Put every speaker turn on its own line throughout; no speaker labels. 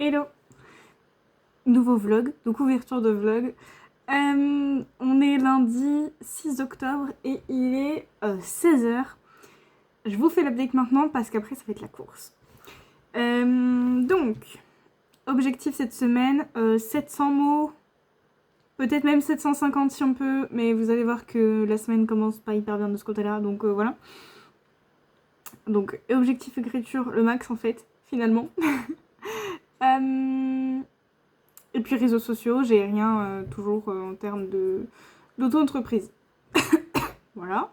Hello! Nouveau vlog, donc ouverture de vlog. On est lundi 6 octobre et il est 16h. Je vous fais l'update maintenant parce qu'après ça va être la course. Donc, objectif cette semaine, 700 mots, peut-être même 750 si on peut, mais vous allez voir que la semaine commence pas hyper bien de ce côté-là, donc voilà. Donc, objectif écriture, le max en fait, finalement. Et puis réseaux sociaux, j'ai rien toujours en termes d'auto-entreprise. Voilà.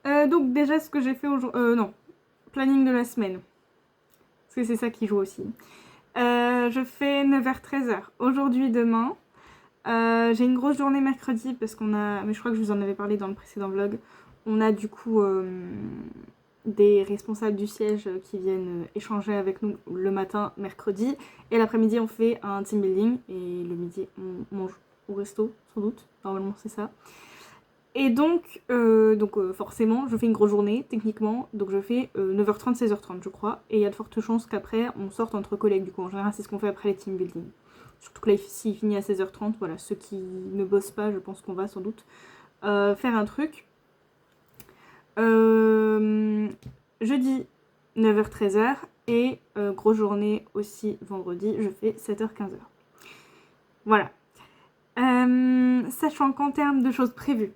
Donc déjà ce que j'ai fait aujourd'hui... non, planning de la semaine. Parce que c'est ça qui joue aussi. Je fais 9h-13h aujourd'hui, demain. J'ai une grosse journée mercredi parce qu'on a... Mais je crois que je vous en avais parlé dans le précédent vlog. On a du coup des responsables du siège qui viennent échanger avec nous le matin, mercredi. Et l'après-midi, on fait un team building. Et le midi, on mange au resto, sans doute. Normalement, c'est ça. Et donc, forcément, je fais une grosse journée, techniquement. Donc, je fais 9h30, 16h30, je crois. Et il y a de fortes chances qu'après, on sorte entre collègues. Du coup, en général, c'est ce qu'on fait après les team building. Surtout que là, s'il finit à 16h30, voilà, ceux qui ne bossent pas, je pense qu'on va sans doute faire un truc. Jeudi 9h-13h et grosse journée aussi vendredi, je fais 7h-15h. Voilà. Sachant qu'en termes de choses prévues,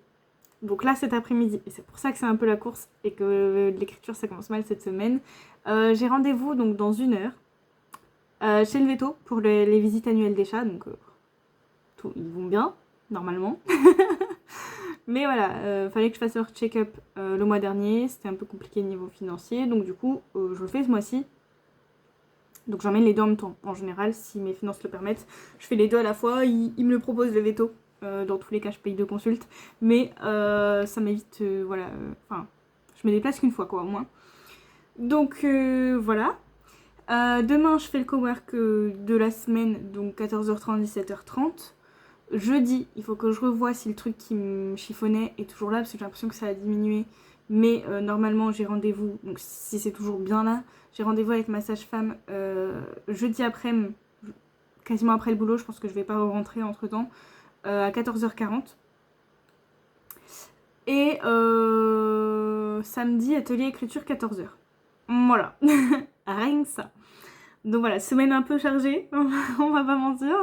donc là cet après-midi, et c'est pour ça que c'est un peu la course et que l'écriture ça commence mal cette semaine, j'ai rendez-vous donc dans 1 heure chez le Veto pour les visites annuelles des chats, donc ils vont bien, normalement. Mais voilà, fallait que je fasse leur check-up le mois dernier, c'était un peu compliqué niveau financier, donc du coup, je le fais ce mois-ci. Donc j'emmène les deux en même temps. En général, si mes finances le permettent, je fais les deux à la fois. Ils me le proposent le Veto. Dans tous les cas, je paye 2 consultes. Mais ça m'évite, voilà, enfin, je me déplace qu'une fois, quoi, au moins. Donc voilà. Demain, je fais le cowork de la semaine, donc 14h30, 17h30. Jeudi, il faut que je revoie si le truc qui me chiffonnait est toujours là, parce que j'ai l'impression que ça a diminué. Mais normalement, j'ai rendez-vous, donc si c'est toujours bien là, j'ai rendez-vous avec ma sage-femme jeudi après-midi, quasiment après le boulot, je pense que je vais pas rentrer entre-temps, à 14h40. Et samedi, atelier écriture 14h. Voilà, rien que ça. Donc voilà, semaine un peu chargée, on va pas mentir.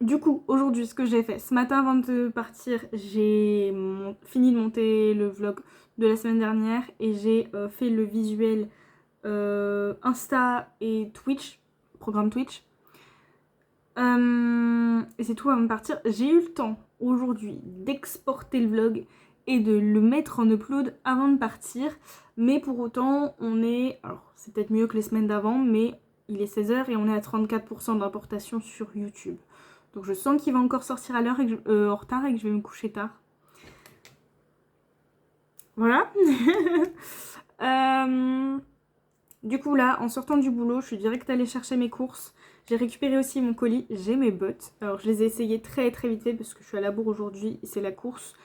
Du coup, aujourd'hui, ce que j'ai fait, ce matin avant de partir, j'ai fini de monter le vlog de la semaine dernière et j'ai fait le visuel Insta et Twitch, programme Twitch. Et c'est tout avant de partir. J'ai eu le temps aujourd'hui d'exporter le vlog et de le mettre en upload avant de partir. Mais pour autant, on est... Alors, c'est peut-être mieux que les semaines d'avant, mais il est 16h et on est à 34% d'importation sur YouTube. Donc je sens qu'il va encore sortir à l'heure en retard et que je vais me coucher tard. Voilà. Du coup là, en sortant du boulot, je suis direct allée chercher mes courses. J'ai récupéré aussi mon colis, j'ai mes bottes. Alors je les ai essayées très très vite fait parce que je suis à la bourre aujourd'hui et c'est la course.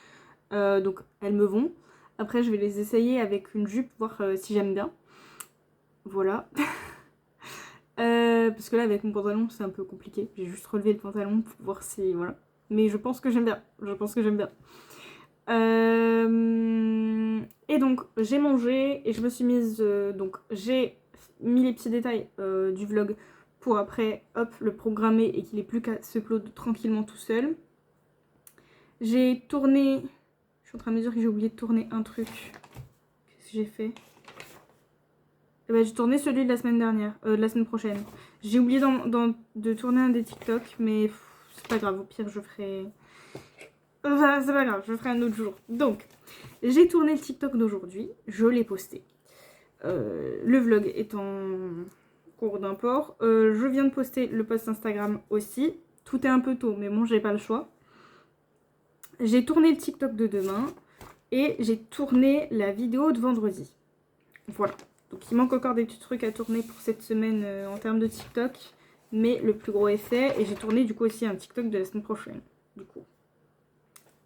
Donc elles me vont. Après je vais les essayer avec une jupe, voir si j'aime bien. Voilà. Parce que là avec mon pantalon c'est un peu compliqué. J'ai juste relevé le pantalon pour voir si... Voilà. Mais je pense que j'aime bien. Je pense que j'aime bien. Et donc j'ai mangé et je me suis mise... donc j'ai mis les petits détails du vlog pour après, hop, le programmer et qu'il ait plus qu'à se upload tranquillement tout seul. J'ai tourné... Je suis en train de me dire que j'ai oublié de tourner un truc. Qu'est-ce que j'ai fait? Eh ben, j'ai tourné celui de la semaine dernière, de la semaine prochaine. J'ai oublié de tourner un des TikTok, mais c'est pas grave, au pire je ferai... Enfin, c'est pas grave, je ferai un autre jour. Donc, j'ai tourné le TikTok d'aujourd'hui, je l'ai posté. Le vlog est en cours d'import. Je viens de poster le post Instagram aussi. Tout est un peu tôt, mais bon, j'ai pas le choix. J'ai tourné le TikTok de demain et j'ai tourné la vidéo de vendredi. Voilà. Donc il manque encore des petits trucs à tourner pour cette semaine en termes de TikTok. Mais le plus gros est fait. Et j'ai tourné du coup aussi un TikTok de la semaine prochaine. Du coup.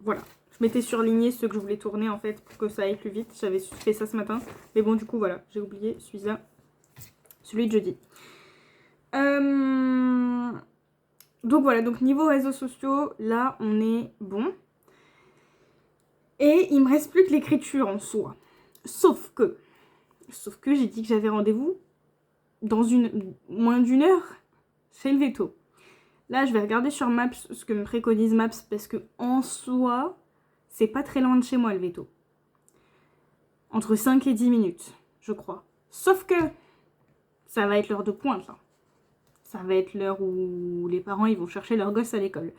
Voilà. Je m'étais surligné ceux que je voulais tourner en fait pour que ça aille plus vite. J'avais fait ça ce matin. Mais bon, du coup, voilà, j'ai oublié celui-là. Celui de jeudi. Donc voilà, donc niveau réseaux sociaux, là, on est bon. Et il me reste plus que l'écriture en soi. Sauf que j'ai dit que j'avais rendez-vous dans moins d'une heure chez le veto. Là, je vais regarder sur Maps ce que me préconise Maps parce que en soi, c'est pas très loin de chez moi le veto. Entre 5 et 10 minutes, je crois. Sauf que ça va être l'heure de pointe là. Ça va être l'heure où les parents ils vont chercher leurs gosses à l'école.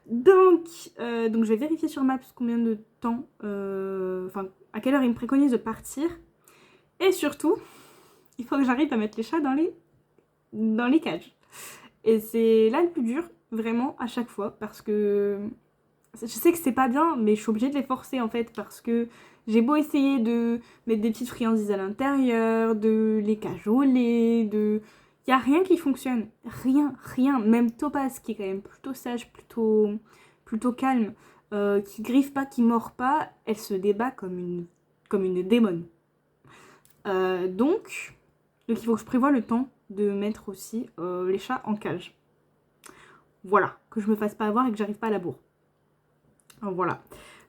Donc je vais vérifier sur Maps combien de temps, à quelle heure il me préconise de partir. Et surtout, il faut que j'arrive à mettre les chats dans les cages. Et c'est là le plus dur, vraiment, à chaque fois, parce que je sais que c'est pas bien, mais je suis obligée de les forcer en fait, parce que j'ai beau essayer de mettre des petites friandises à l'intérieur, de les cajoler, y a rien qui fonctionne. Rien. Même Topaz, qui est quand même plutôt sage, plutôt calme, qui griffe pas, qui mord pas, elle se débat comme une démone. Donc, il faut que je prévoie le temps de mettre aussi les chats en cage. Voilà, que je me fasse pas avoir et que j'arrive pas à la bourre. Voilà.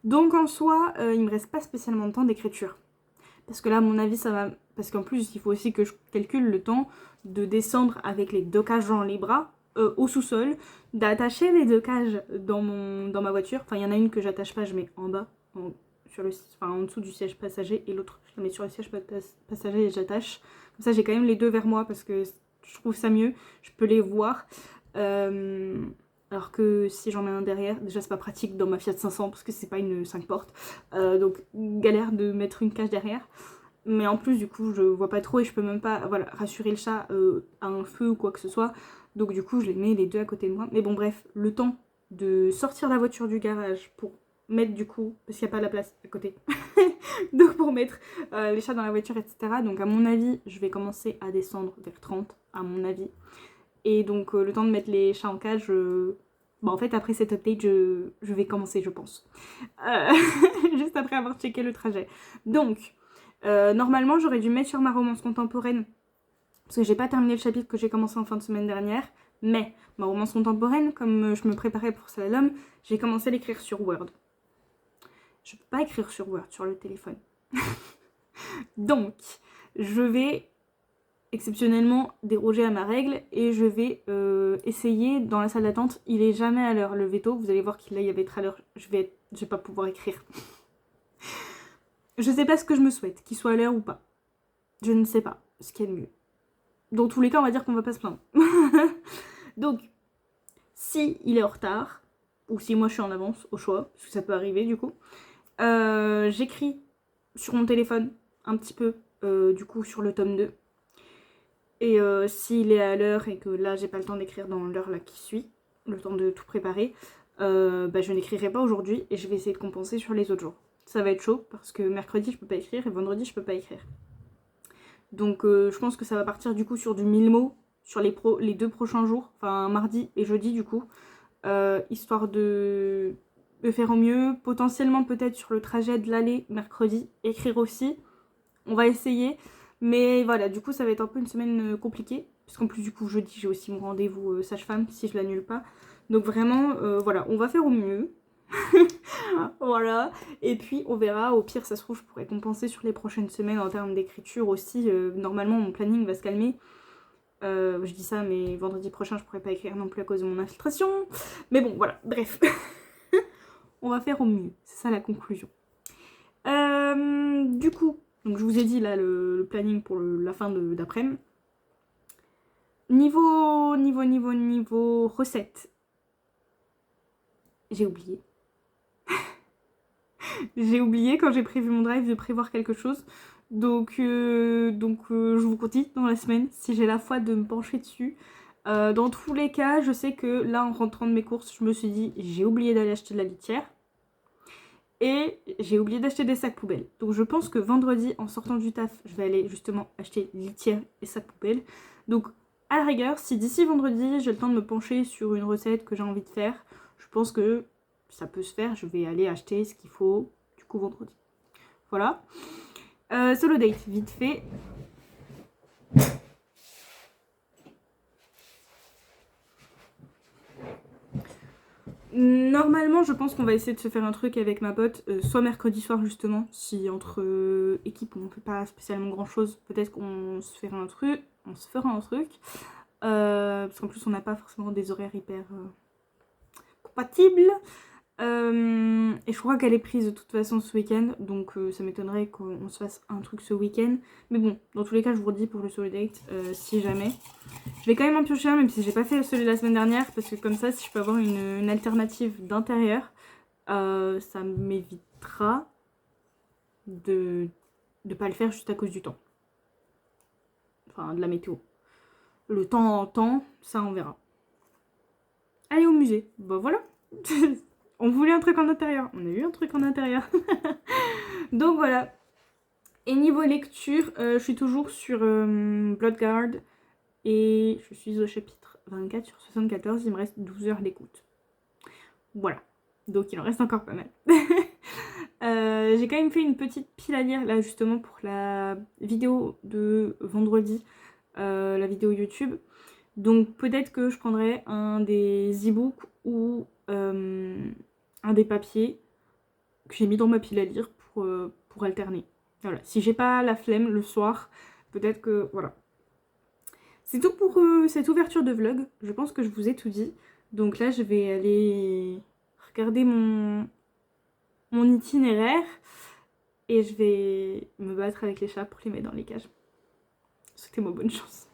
Donc en soi, il me reste pas spécialement de temps d'écriture. Parce que là, à mon avis, ça va... Parce qu'en plus, il faut aussi que je calcule le temps de descendre avec les 2 cages dans les bras au sous-sol, d'attacher les 2 cages dans ma voiture. Enfin, il y en a une que j'attache pas, je mets en bas, en dessous du siège passager, et l'autre, je la mets sur le siège passager et j'attache. Comme ça, j'ai quand même les 2 vers moi parce que je trouve ça mieux. Je peux les voir. Alors que si j'en mets un derrière, déjà c'est pas pratique dans ma Fiat 500 parce que c'est pas une 5 portes. Donc galère de mettre une cage derrière. Mais en plus du coup je vois pas trop et je peux même pas rassurer le chat à un feu ou quoi que ce soit. Donc du coup je les mets les 2 à côté de moi. Mais bon bref, le temps de sortir la voiture du garage pour mettre du coup, parce qu'il n'y a pas la place à côté. Donc pour mettre les chats dans la voiture, etc. Donc à mon avis, je vais commencer à descendre vers 30, à mon avis. Et donc le temps de mettre les chats en cage, en fait après cette update je vais commencer je pense. Juste après avoir checké le trajet. Donc normalement j'aurais dû mettre sur ma romance contemporaine, parce que j'ai pas terminé le chapitre que j'ai commencé en fin de semaine dernière. Mais ma romance contemporaine, comme je me préparais pour Slalom, j'ai commencé à l'écrire sur Word. Je peux pas écrire sur Word sur le téléphone. Donc je vais exceptionnellement déroger à ma règle et je vais essayer dans la salle d'attente. Il est jamais à l'heure le veto, vous allez voir qu'il là il va être à l'heure, je vais pas pouvoir écrire. Je sais pas ce que je me souhaite, qu'il soit à l'heure ou pas. Je ne sais pas ce qui est le mieux. Dans tous les cas on va dire qu'on va pas se plaindre. Donc si il est en retard, ou si moi je suis en avance au choix, parce que ça peut arriver du coup, j'écris sur mon téléphone un petit peu du coup sur le tome 2. Et s'il est à l'heure et que là j'ai pas le temps d'écrire dans l'heure là qui suit, le temps de tout préparer, je n'écrirai pas aujourd'hui et je vais essayer de compenser sur les autres jours. Ça va être chaud parce que mercredi je peux pas écrire et vendredi je peux pas écrire. Donc je pense que ça va partir du coup sur du 1000 mots sur les 2 prochains jours, enfin mardi et jeudi du coup, histoire de faire au mieux, potentiellement peut-être sur le trajet de l'aller mercredi, écrire aussi, on va essayer. Mais voilà, du coup ça va être un peu une semaine compliquée, puisqu'en plus du coup jeudi j'ai aussi mon rendez-vous sage-femme si je l'annule pas. Donc vraiment, voilà, on va faire au mieux. Voilà, et puis on verra, au pire ça se trouve je pourrais compenser sur les prochaines semaines en termes d'écriture aussi. Normalement mon planning va se calmer. Je dis ça mais vendredi prochain je pourrais pas écrire non plus à cause de mon infiltration. Mais bon voilà, bref. On va faire au mieux, c'est ça la conclusion. Du coup, donc je vous ai dit là le planning pour la fin d'après-midi. Niveau recette, j'ai oublié. J'ai oublié quand j'ai prévu mon drive de prévoir quelque chose. Donc je vous redis dans la semaine si j'ai la foi de me pencher dessus. Dans tous les cas, je sais que là en rentrant de mes courses, je me suis dit j'ai oublié d'aller acheter de la litière. Et j'ai oublié d'acheter des sacs poubelles. Donc je pense que vendredi, en sortant du taf, je vais aller justement acheter litière et sacs poubelles. Donc à la rigueur, si d'ici vendredi, j'ai le temps de me pencher sur une recette que j'ai envie de faire, je pense que ça peut se faire. Je vais aller acheter ce qu'il faut du coup vendredi. Voilà. Solo date, vite fait. Normalement, je pense qu'on va essayer de se faire un truc avec ma pote, soit mercredi soir justement, si entre équipes on ne fait pas spécialement grand chose, peut-être qu'on se fera un truc, parce qu'en plus on n'a pas forcément des horaires hyper compatibles. Et je crois qu'elle est prise de toute façon ce week-end, donc ça m'étonnerait qu'on se fasse un truc ce week-end. Mais bon, dans tous les cas, je vous redis pour le solo date, si jamais. Je vais quand même en piocher un, même si j'ai pas fait celui de la semaine dernière, parce que comme ça, si je peux avoir une alternative d'intérieur, ça m'évitera de pas le faire juste à cause du temps. Enfin, de la météo. Le temps, ça on verra. Aller au musée, bah voilà. On voulait un truc en intérieur, on a eu un truc en intérieur. Donc voilà. Et niveau lecture, je suis toujours sur Bloodguard et je suis au chapitre 24 sur 74, il me reste 12 heures d'écoute. Voilà. Donc il en reste encore pas mal. J'ai quand même fait une petite pile à lire là justement pour la vidéo de vendredi, la vidéo YouTube. Donc peut-être que je prendrai un des e-books ou un des papiers que j'ai mis dans ma pile à lire pour alterner. Voilà, si j'ai pas la flemme le soir, peut-être que voilà. C'est tout pour cette ouverture de vlog. Je pense que je vous ai tout dit. Donc là, je vais aller regarder mon itinéraire et je vais me battre avec les chats pour les mettre dans les cages. Souhaitez-moi bonne chance.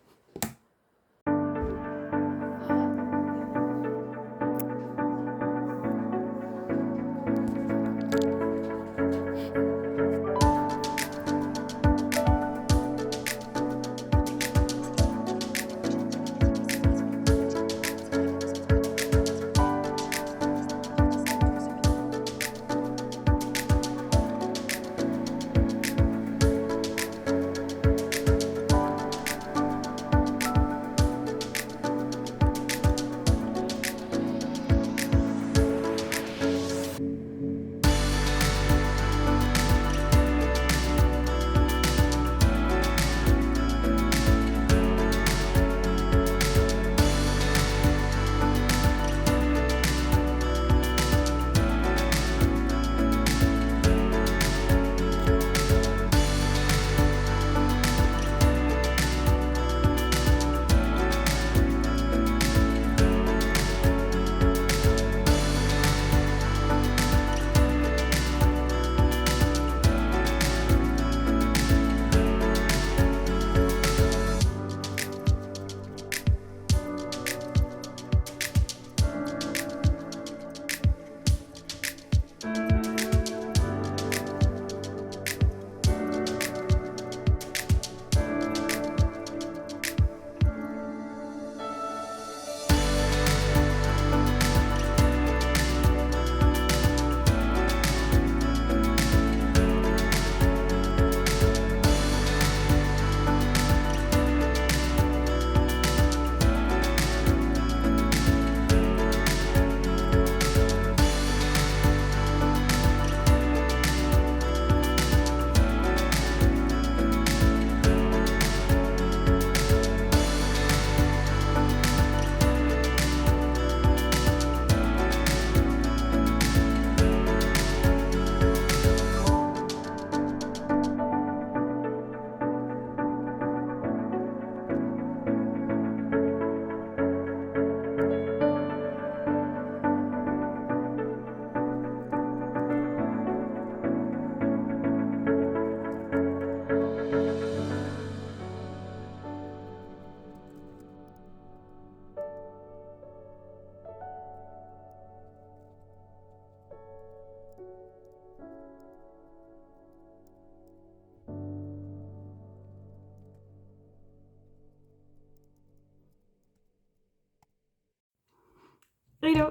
Hello!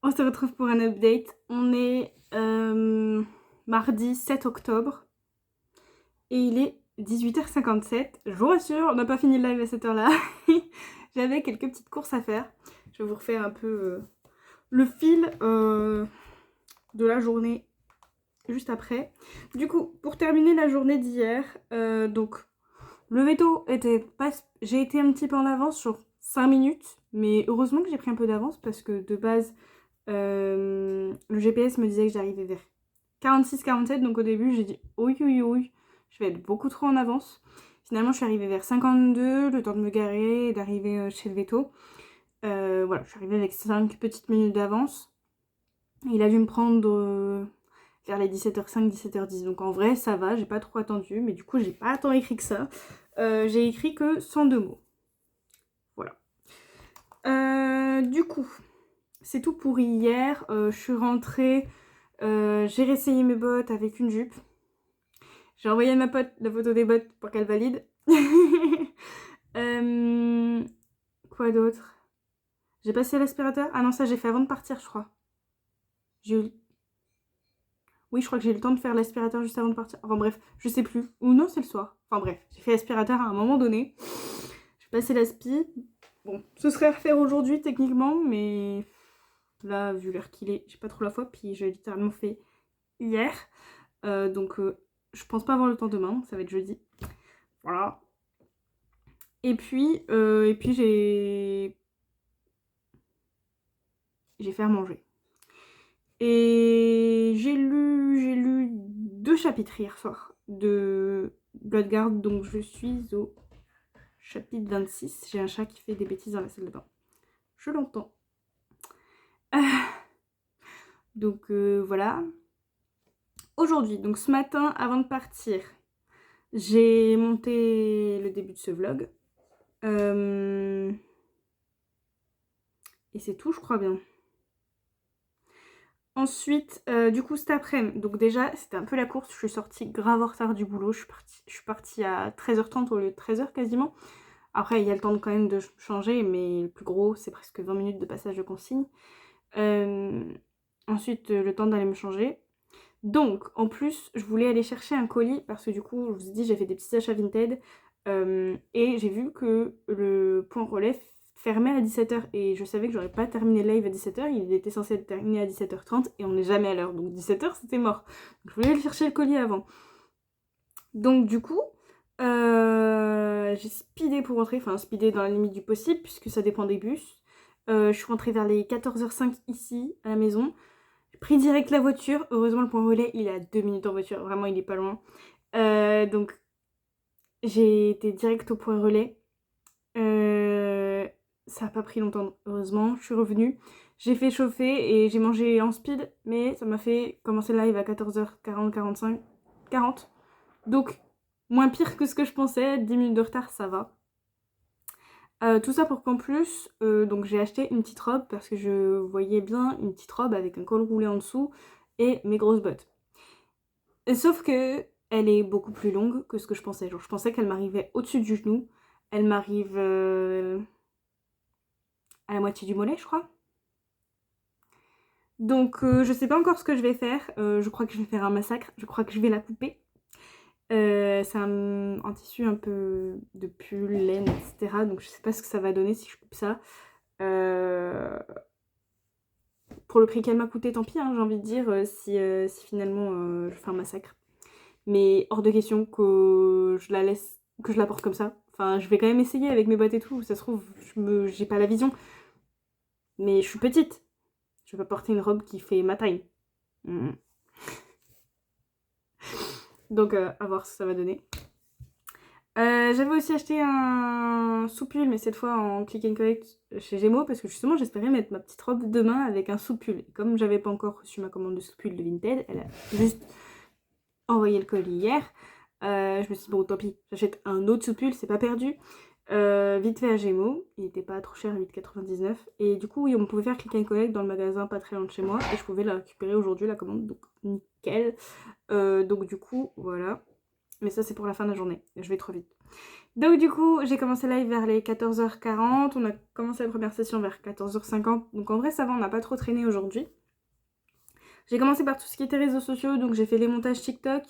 On se retrouve pour un update. On est mardi 7 octobre et il est 18h57. Je vous rassure, on n'a pas fini le live à cette heure-là. J'avais quelques petites courses à faire. Je vais vous refaire un peu le fil de la journée juste après. Du coup, pour terminer la journée d'hier, donc le veto était pas... J'ai été un petit peu en avance sur 5 minutes, mais heureusement que j'ai pris un peu d'avance parce que de base, le GPS me disait que j'arrivais vers 46-47, donc au début j'ai dit oui, oui, oui, je vais être beaucoup trop en avance. Finalement, je suis arrivée vers 52, le temps de me garer et d'arriver chez le veto. Voilà, je suis arrivée avec 5 petites minutes d'avance. Il a dû me prendre vers les 17h05, 17h10. Donc en vrai, ça va, j'ai pas trop attendu. Mais du coup, j'ai pas tant écrit que ça. J'ai écrit que 102 mots. Voilà. Du coup, c'est tout pour hier. Je suis rentrée. J'ai réessayé mes bottes avec une jupe. J'ai envoyé à ma pote la photo des bottes pour qu'elle valide. Quoi d'autre? J'ai passé l'aspirateur. Ah non, ça j'ai fait avant de partir, je crois. Oui, je crois que j'ai eu le temps de faire l'aspirateur juste avant de partir. Enfin bref, je sais plus. Ou non, c'est le soir. Enfin bref, j'ai fait l'aspirateur à un moment donné. J'ai passé l'aspi. Bon, ce serait à refaire aujourd'hui techniquement, mais là, vu l'heure qu'il est, j'ai pas trop la foi. Puis j'ai littéralement fait hier. Donc je pense pas avoir le temps demain, ça va être jeudi. Voilà. Et puis j'ai fait à manger. Et j'ai lu 2 chapitres hier soir de Bloodguard, donc je suis au chapitre 26. J'ai un chat qui fait des bêtises dans la salle de bain. Je l'entends. Donc voilà. Aujourd'hui, donc ce matin, avant de partir, j'ai monté le début de ce vlog. Et c'est tout, je crois bien. Ensuite, du coup, cet après-midi, donc déjà, c'était un peu la course. Je suis sortie grave en retard du boulot. Je suis partie à 13h30 au lieu de 13h quasiment. Après, il y a le temps quand même de changer, mais le plus gros, c'est presque 20 minutes de passage de consigne. Ensuite, le temps d'aller me changer. Donc, en plus, je voulais aller chercher un colis parce que du coup, je vous ai dit, j'ai fait des petits achats Vinted. Et j'ai vu que le point relais fermait à 17h. Et je savais que j'aurais pas terminé le live à 17h. Il était censé être terminé à 17h30 et on n'est jamais à l'heure. Donc 17h, c'était mort. Donc, je voulais aller chercher le colis avant. Donc du coup, j'ai speedé pour rentrer. Enfin, speedé dans la limite du possible puisque ça dépend des bus. Je suis rentrée vers les 14h05 ici, à la maison. J'ai pris direct la voiture. Heureusement, le point relais, il est à 2 minutes en voiture. Vraiment, il est pas loin. Donc, j'ai été direct au point relais. Ça n'a pas pris longtemps, heureusement. Je suis revenue. J'ai fait chauffer et j'ai mangé en speed. Mais ça m'a fait commencer le live à 14h40, 45, 40. Donc, moins pire que ce que je pensais. 10 minutes de retard, ça va. Tout ça pour qu'en plus, donc j'ai acheté une petite robe parce que je voyais bien une petite robe avec un col roulé en dessous et mes grosses bottes. Et sauf que elle est beaucoup plus longue que ce que je pensais. Genre je pensais qu'elle m'arrivait au-dessus du genou. Elle m'arrive à la moitié du mollet, je crois. Donc je sais pas encore ce que je vais faire. Je crois que je vais faire un massacre. Je crois que je vais la couper. C'est un tissu un peu de pull, laine, etc. Donc je sais pas ce que ça va donner si je coupe ça. Pour le prix qu'elle m'a coûté, tant pis, hein, j'ai envie de dire, si finalement je fais un massacre. Mais hors de question que je la laisse, que je la porte comme ça. Enfin, je vais quand même essayer avec mes bottes et tout. Ça se trouve, j'ai pas la vision. Mais je suis petite. Je vais pas porter une robe qui fait ma taille. Donc, à voir ce que ça va donner. J'avais aussi acheté un soupul, mais cette fois en click and collect chez Gémeaux, parce que justement j'espérais mettre ma petite robe demain avec un soupul. Et comme j'avais pas encore reçu ma commande de soupul de Vinted, elle a juste envoyé le colis hier. Je me suis dit, bon, tant pis, j'achète un autre soupul, c'est pas perdu. Vite fait à Gémeaux, il était pas trop cher, 8,99. Et du coup, oui, on pouvait faire click and collect dans le magasin pas très loin de chez moi, et je pouvais la récupérer aujourd'hui, la commande, donc nickel. Donc du coup, voilà. Mais ça, c'est pour la fin de la journée. Je vais trop vite. Donc du coup, j'ai commencé live vers les 14h40. On a commencé la première session vers 14h50. Donc en vrai, ça va, on n'a pas trop traîné aujourd'hui. J'ai commencé par tout ce qui était réseaux sociaux. Donc j'ai fait les montages TikTok.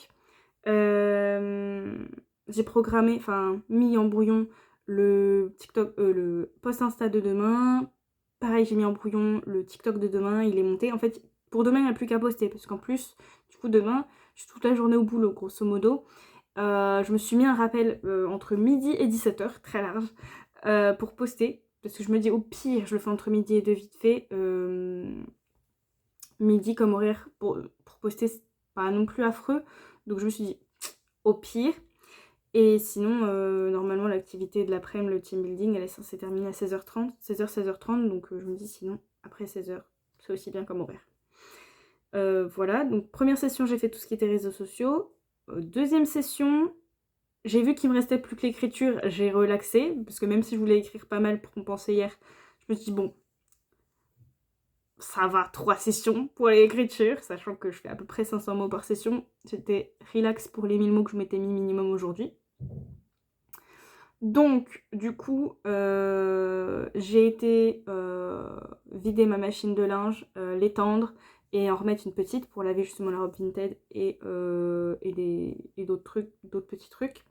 J'ai programmé, enfin mis en brouillon le TikTok, le post Insta de demain. pareil, j'ai mis en brouillon le TikTok de demain, il est monté. En fait, pour demain, il n'y a plus qu'à poster, parce qu'en plus, du coup, demain, je suis toute la journée au boulot, grosso modo. Je me suis mis un rappel entre midi et 17h, très large, pour poster. Parce que je me dis, au pire, je le fais entre midi et 2 vite fait. Midi comme horaire pour poster, c'est pas non plus affreux. Donc je me suis dit, au pire. Et sinon, normalement, l'activité de l'après-midi, le team building, elle est censée terminer à 16h30. 16h, 16h30. Donc je me dis, sinon, après 16h, c'est aussi bien comme horaire. Voilà, donc première session, j'ai fait tout ce qui était réseaux sociaux. Deuxième session, j'ai vu qu'il me restait plus que l'écriture, j'ai relaxé, parce que même si je voulais écrire pas mal pour compenser hier, je me suis dit, bon, ça va, 3 sessions pour l'écriture, sachant que je fais à peu près 500 mots par session. J'étais relax pour les 1000 mots que je m'étais mis minimum aujourd'hui. Donc, du coup, j'ai été vider ma machine de linge, l'étendre et en remettre une petite pour laver justement la robe Vinted et d'autres petits trucs.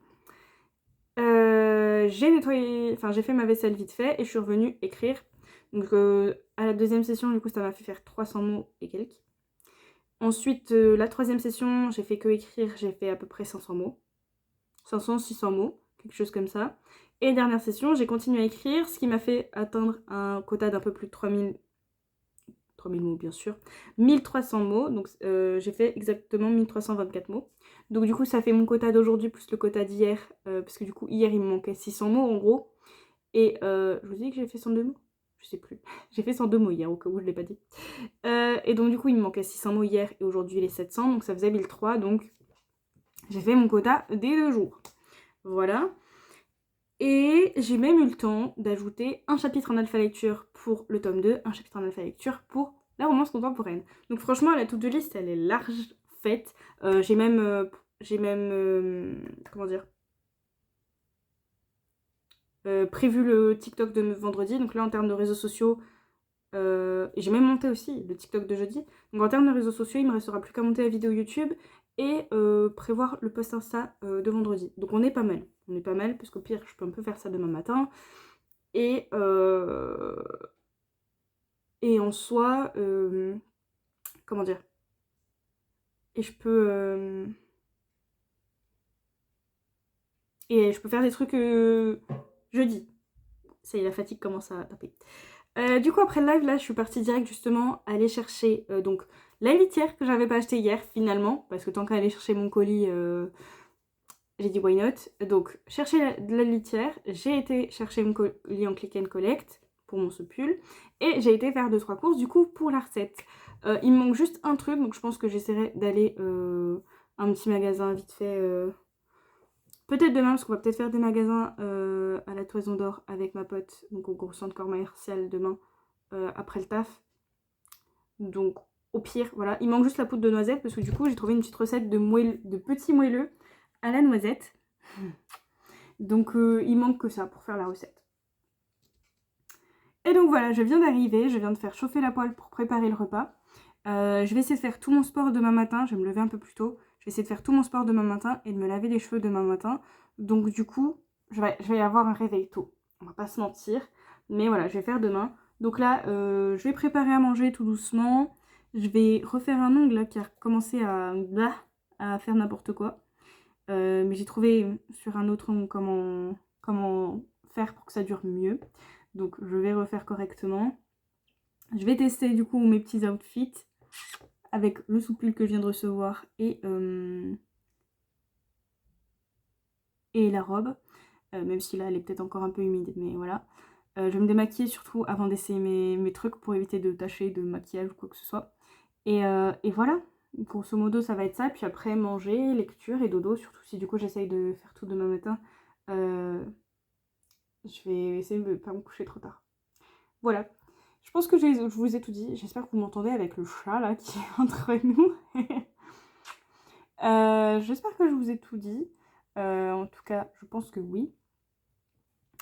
J'ai nettoyé, enfin j'ai fait ma vaisselle vite fait et je suis revenue écrire. Donc à la deuxième session, du coup, ça m'a fait faire 300 mots et quelques. Ensuite, la troisième session, j'ai fait que écrire, j'ai fait à peu près 500 mots. 500, 600 mots, quelque chose comme ça. Et dernière session, j'ai continué à écrire, ce qui m'a fait atteindre un quota d'un peu plus de 3000 mots bien sûr, 1300 mots, donc j'ai fait exactement 1324 mots. Donc du coup ça fait mon quota d'aujourd'hui plus le quota d'hier, parce que du coup hier il me manquait 600 mots en gros. Et je vous dis que j'ai fait 102 mots, je sais plus. J'ai fait 102 mots hier au cas où je l'ai pas dit. Et donc du coup il me manquait 600 mots hier et aujourd'hui les 700, donc ça faisait 1003, donc j'ai fait mon quota des 2 jours. Voilà. Et j'ai même eu le temps d'ajouter un chapitre en alpha lecture pour le tome 2, un chapitre en alpha lecture pour la romance contemporaine. Donc franchement, la to-do list, elle est large faite. J'ai même comment dire, prévu le TikTok de vendredi. Donc là, en termes de réseaux sociaux, et j'ai même monté aussi le TikTok de jeudi. Donc en termes de réseaux sociaux, il me restera plus qu'à monter la vidéo YouTube et prévoir le post Insta de vendredi. Donc on est pas mal. On est pas mal parce qu'au pire, je peux un peu faire ça demain matin. Et en soi, comment dire, et je peux faire des trucs jeudi. Ça y est, la fatigue commence à taper. Du coup, après le live, là, je suis partie direct justement aller chercher donc la litière que j'avais pas acheté hier finalement, parce que tant qu'à aller chercher mon colis, j'ai dit why not. Donc, chercher la litière, j'ai été chercher mon colis en click and collect pour mon pull et j'ai été faire 2-3 courses du coup pour la recette. Il me manque juste un truc, donc je pense que j'essaierai d'aller un petit magasin vite fait. Peut-être demain, parce qu'on va peut-être faire des magasins à la Toison d'Or avec ma pote, donc au gros centre commercial demain, après le taf. Donc au pire, voilà. Il manque juste la poudre de noisette, parce que du coup j'ai trouvé une petite recette de petits moelleux à la noisette. Donc il manque que ça pour faire la recette. Et donc voilà, je viens d'arriver, je viens de faire chauffer la poêle pour préparer le repas. Je vais essayer de faire tout mon sport demain matin, je vais me lever un peu plus tôt. Je vais essayer de faire tout mon sport demain matin et de me laver les cheveux demain matin. Donc du coup, je vais avoir un réveil tôt. On va pas se mentir. Mais voilà, je vais faire demain. Donc là, je vais préparer à manger tout doucement. Je vais refaire un ongle là, qui a commencé à faire n'importe quoi. Mais j'ai trouvé sur un autre ongle comment faire pour que ça dure mieux. Donc je vais refaire correctement. Je vais tester du coup mes petits outfits avec le soupule que je viens de recevoir et la robe. Même si là elle est peut-être encore un peu humide, mais voilà. Je vais me démaquiller surtout avant d'essayer mes trucs pour éviter de tacher de maquillage ou quoi que ce soit. Et voilà, grosso modo ça va être ça. Puis après manger, lecture et dodo, surtout si du coup j'essaye de faire tout demain matin. Je vais essayer de ne pas me coucher trop tard. Voilà. Je pense que je vous ai tout dit. J'espère que vous m'entendez avec le chat là qui est entre nous. J'espère que je vous ai tout dit. En tout cas, je pense que oui.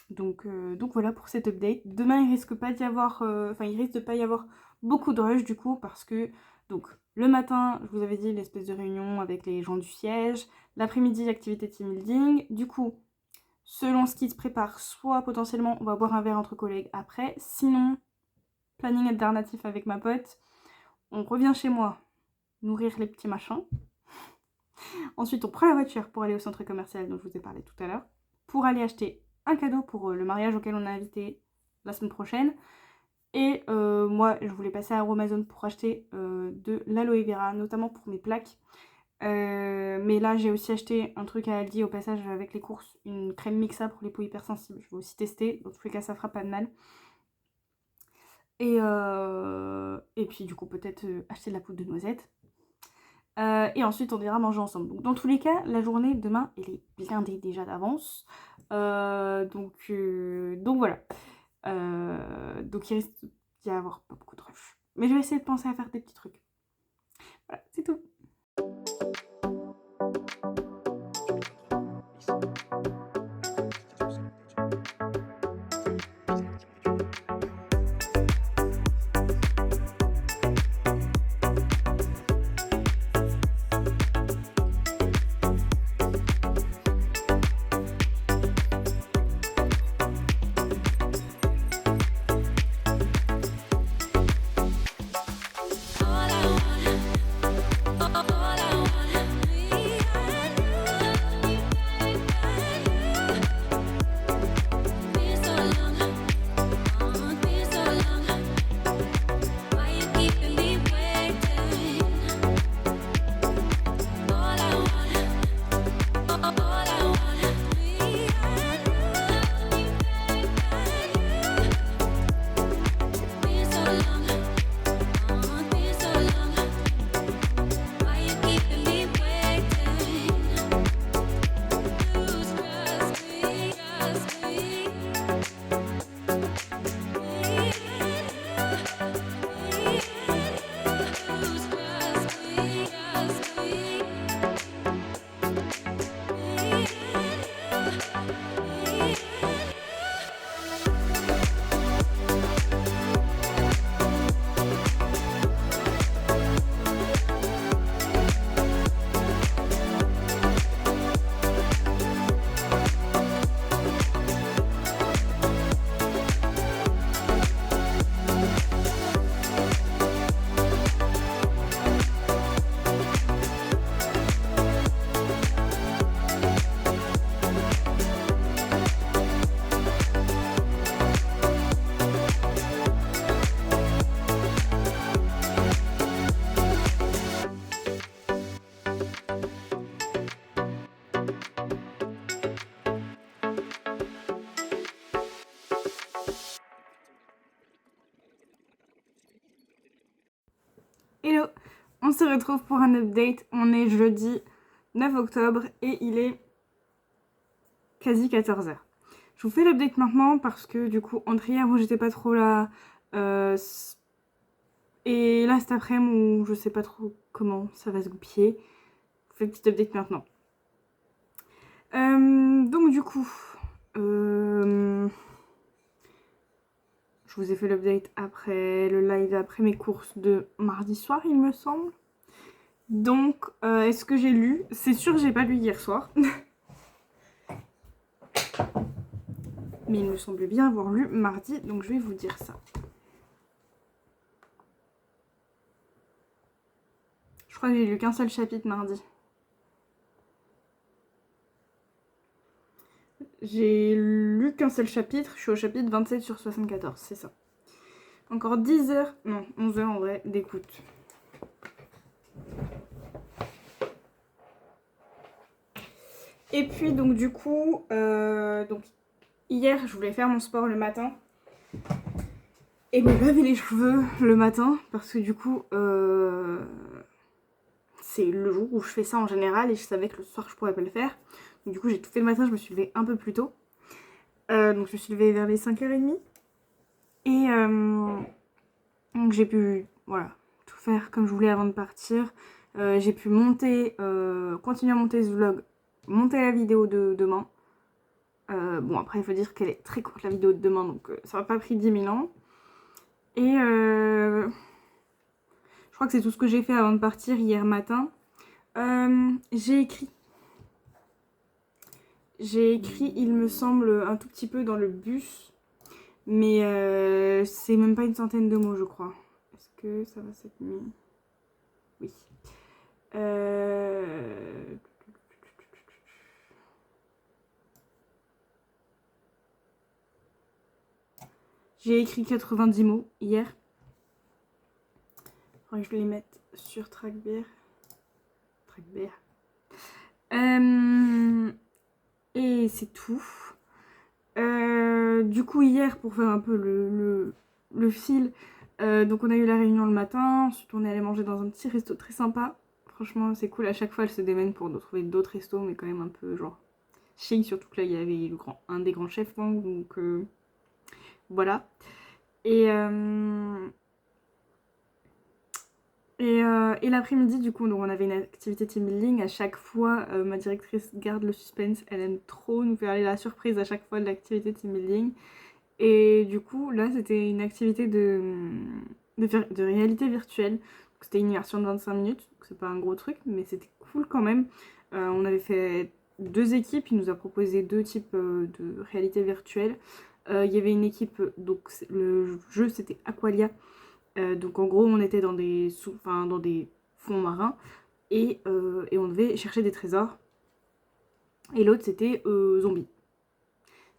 Donc voilà pour cette update. Demain, il risque pas d'y avoir, il risque de pas y avoir beaucoup de rush du coup parce que donc le matin, je vous avais dit l'espèce de réunion avec les gens du siège. L'après-midi, activité team building. Du coup, selon ce qui se prépare, soit potentiellement on va boire un verre entre collègues après. Sinon, planning alternatif avec ma pote. On revient chez moi, nourrir les petits machins. Ensuite, on prend la voiture pour aller au centre commercial dont je vous ai parlé tout à l'heure, pour aller acheter un cadeau pour le mariage auquel on est invité la semaine prochaine. Et moi, je voulais passer à Amazon pour acheter de l'aloe vera, notamment pour mes plaques. Mais là, j'ai aussi acheté un truc à Aldi au passage avec les courses, une crème Mixa pour les peaux hypersensibles. Je vais aussi tester, dans tous les cas, ça fera pas de mal. Et puis, du coup, peut-être acheter de la poudre de noisette. Et ensuite, on ira manger ensemble. Donc, dans tous les cas, la journée demain, elle est blindée déjà d'avance. Donc voilà. Donc il risque d'y avoir pas beaucoup de rush. Mais je vais essayer de penser à faire des petits trucs. Voilà, c'est tout. Hello, on se retrouve pour un update. On est jeudi 9 octobre et il est quasi 14h. Je vous fais l'update maintenant parce que du coup, entre hier où j'étais pas trop là et là cet après-midi où je sais pas trop comment ça va se goupiller, je vous fais une petite update maintenant. Donc du coup, je vous ai fait l'update après le live, après mes courses de mardi soir, il me semble. Donc, est-ce que j'ai lu? C'est sûr que j'ai pas lu hier soir. Mais il me semble bien avoir lu mardi, donc je vais vous dire ça. Je crois que j'ai lu qu'un seul chapitre mardi. J'ai lu qu'un seul chapitre, je suis au chapitre 27 sur 74, c'est ça. Encore 10 heures, non, 11 heures en vrai, d'écoute. Et puis donc du coup, donc hier je voulais faire mon sport le matin et me laver les cheveux le matin parce que du coup c'est le jour où je fais ça en général et je savais que le soir je pourrais pas le faire. Donc, du coup j'ai tout fait le matin, je me suis levée un peu plus tôt. Donc je me suis levée vers les 5h30 et donc j'ai pu voilà, tout faire comme je voulais avant de partir. J'ai pu monter, continuer à monter ce vlog, monter la vidéo de demain. Bon après il faut dire qu'elle est très courte la vidéo de demain, donc ça m'a pas pris 10 000 ans. Et je crois que c'est tout ce que j'ai fait avant de partir hier matin. J'ai écrit, il me semble, un tout petit peu dans le bus. Mais c'est même pas une centaine de mots, je crois. Est-ce que ça va cette nuit? Oui. J'ai écrit 90 mots hier. Faudrait que je les mette sur Trackbear. Et c'est tout. Du coup, hier, pour faire un peu le fil, donc on a eu la réunion le matin. Ensuite, on est allé manger dans un petit resto très sympa. Franchement, c'est cool. À chaque fois, elle se démène pour nous trouver d'autres restos, mais quand même un peu genre chic. Surtout que là, il y avait un des grands chefs, hein, donc voilà. Et l'après-midi, du coup, donc on avait une activité team building. À chaque fois, ma directrice garde le suspense. Elle aime trop nous faire aller la surprise à chaque fois de l'activité team building. Et du coup, là, c'était une activité de réalité virtuelle. C'était une immersion de 25 minutes. Donc c'est pas un gros truc, mais c'était cool quand même. On avait fait 2 équipes. Il nous a proposé 2 types de réalité virtuelle. Il y avait une équipe, donc le jeu c'était Aqualia. Donc en gros, on était dans dans des fonds marins et on devait chercher des trésors. Et l'autre, c'était zombie.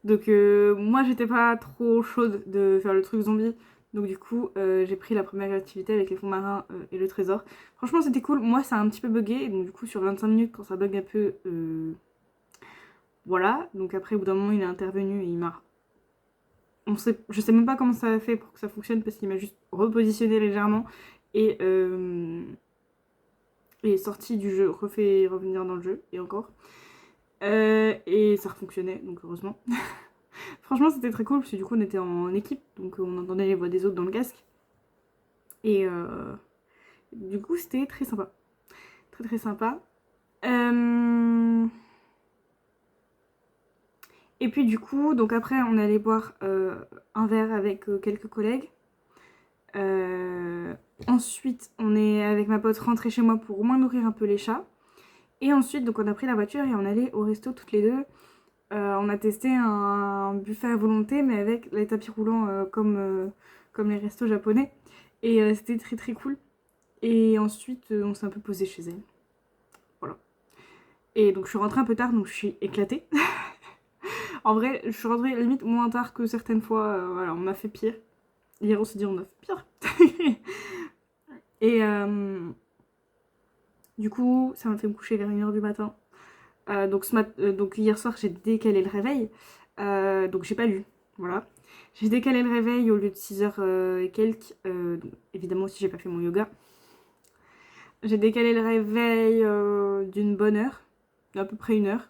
Donc moi, j'étais pas trop chaude de faire le truc zombie. Donc du coup, j'ai pris la première activité avec les fonds marins et le trésor. Franchement, c'était cool. Moi, ça a un petit peu bugué. Et donc du coup, sur 25 minutes, quand ça bug un peu, voilà. Donc après, au bout d'un moment, il est intervenu et il m'a... Je sais même pas comment ça a fait pour que ça fonctionne parce qu'il m'a juste repositionné légèrement. Et est sorti du jeu, refait revenir dans le jeu, et encore. Et ça refonctionnait, donc heureusement. Franchement, c'était très cool, parce que du coup, on était en équipe, donc on entendait les voix des autres dans le casque. Et du coup, c'était très sympa. Très très sympa. Et puis du coup, donc après, on allait boire un verre avec quelques collègues. Ensuite, on est avec ma pote rentrée chez moi pour au moins nourrir un peu les chats. Et ensuite, donc on a pris la voiture et on allait au resto toutes les deux. On a testé un buffet à volonté, mais avec les tapis roulants comme les restos japonais. Et c'était très très cool. Et ensuite, on s'est un peu posé chez elle. Voilà. Et donc je suis rentrée un peu tard, donc je suis éclatée. En vrai, je suis rentrée limite moins tard que certaines fois. Voilà, on m'a fait pire. Hier, on s'est dit, on a fait pire. Et du coup, ça m'a fait me coucher vers 1h du matin. Donc hier soir, j'ai décalé le réveil. Donc j'ai pas lu. Voilà. J'ai décalé le réveil au lieu de 6h et quelques. Évidemment aussi, j'ai pas fait mon yoga. J'ai décalé le réveil d'une bonne heure, d'à peu près 1 heure.